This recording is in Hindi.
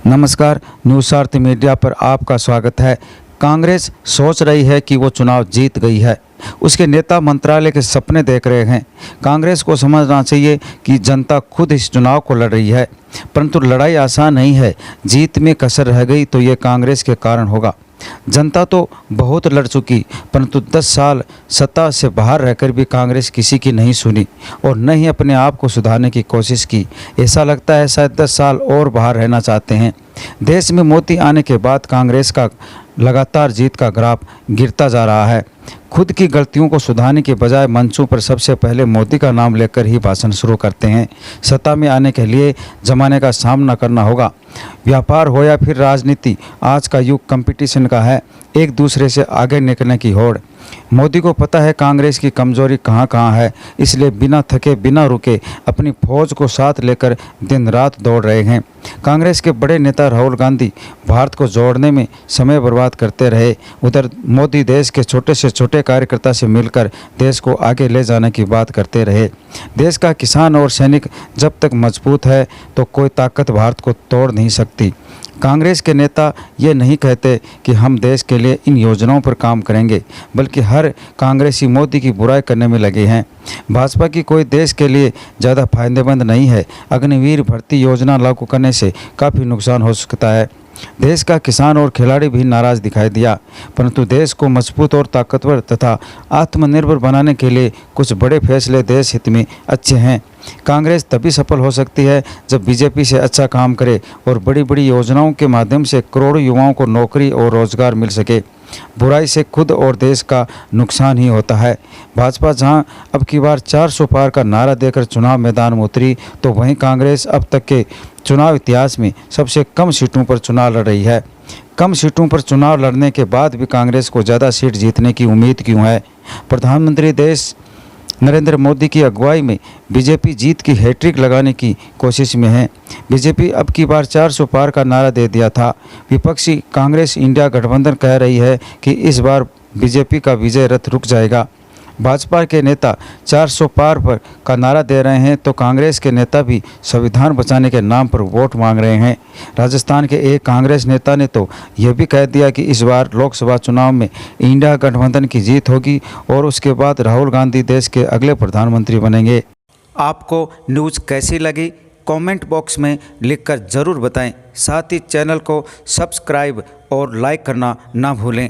नमस्कार, न्यूज़ मीडिया पर आपका स्वागत है। कांग्रेस सोच रही है कि वो चुनाव जीत गई है। उसके नेता मंत्रालय के सपने देख रहे हैं। कांग्रेस को समझना चाहिए कि जनता खुद इस चुनाव को लड़ रही है, परंतु लड़ाई आसान नहीं है। जीत में कसर रह गई तो ये कांग्रेस के कारण होगा। जनता तो बहुत लड़ चुकी, परंतु 10 साल सत्ता से बाहर रहकर भी कांग्रेस किसी की नहीं सुनी और न ही अपने आप को सुधारने की कोशिश की। ऐसा लगता है शायद 10 साल और बाहर रहना चाहते हैं। देश में मोदी आने के बाद कांग्रेस का लगातार जीत का ग्राफ गिरता जा रहा है। खुद की गलतियों को सुधारने के बजाय मंचों पर सबसे पहले मोदी का नाम लेकर ही भाषण शुरू करते हैं। सत्ता में आने के लिए जमाने का सामना करना होगा। व्यापार हो या फिर राजनीति, आज का युग कंपटीशन का है, एक दूसरे से आगे निकलने की होड़। मोदी को पता है कांग्रेस की कमजोरी कहाँ कहाँ है, इसलिए बिना थके बिना रुके अपनी फौज को साथ लेकर दिन रात दौड़ रहे हैं। कांग्रेस के बड़े नेता राहुल गांधी भारत को जोड़ने में समय बर्बाद करते रहे, उधर मोदी देश के छोटे से छोटे कार्यकर्ता से मिलकर देश को आगे ले जाने की बात करते रहे। देश का किसान और सैनिक जब तक मजबूत है तो कोई ताकत भारत को तोड़ नहीं सकती। कांग्रेस के नेता ये नहीं कहते कि हम देश के लिए इन योजनाओं पर काम करेंगे, बल्कि हर कांग्रेसी मोदी की बुराई करने में लगे हैं। भाजपा की कोई देश के लिए ज़्यादा फायदेमंद नहीं है। अग्निवीर भर्ती योजना लागू करने से काफ़ी नुकसान हो सकता है। देश का किसान और खिलाड़ी भी नाराज दिखाई दिया, परंतु देश को मजबूत और ताकतवर तथा आत्मनिर्भर बनाने के लिए कुछ बड़े फैसले देश हित में अच्छे हैं। कांग्रेस तभी सफल हो सकती है जब बीजेपी से अच्छा काम करे और बड़ी बड़ी योजनाओं के माध्यम से करोड़ों युवाओं को नौकरी और रोजगार मिल सके। बुराई से खुद और देश का नुकसान ही होता है। भाजपा जहां अब की बार 400 पार का नारा देकर चुनाव मैदान में उतरी, तो वहीं कांग्रेस अब तक के चुनाव इतिहास में सबसे कम सीटों पर चुनाव लड़ रही है। कम सीटों पर चुनाव लड़ने के बाद भी कांग्रेस को ज़्यादा सीट जीतने की उम्मीद क्यों है? प्रधानमंत्री देश नरेंद्र मोदी की अगुवाई में बीजेपी जीत की हैट्रिक लगाने की कोशिश में है। बीजेपी अब की बार 400 पार का नारा दे दिया था। विपक्षी कांग्रेस इंडिया गठबंधन कह रही है कि इस बार बीजेपी का विजय रथ रुक जाएगा। भाजपा के नेता 400 पार पर का नारा दे रहे हैं तो कांग्रेस के नेता भी संविधान बचाने के नाम पर वोट मांग रहे हैं। राजस्थान के एक कांग्रेस नेता ने तो यह भी कह दिया कि इस बार लोकसभा चुनाव में इंडिया गठबंधन की जीत होगी और उसके बाद राहुल गांधी देश के अगले प्रधानमंत्री बनेंगे। आपको न्यूज़ कैसी लगी कमेंट बॉक्स में लिखकर ज़रूर बताएं। साथ ही चैनल को सब्सक्राइब और लाइक करना ना भूलें।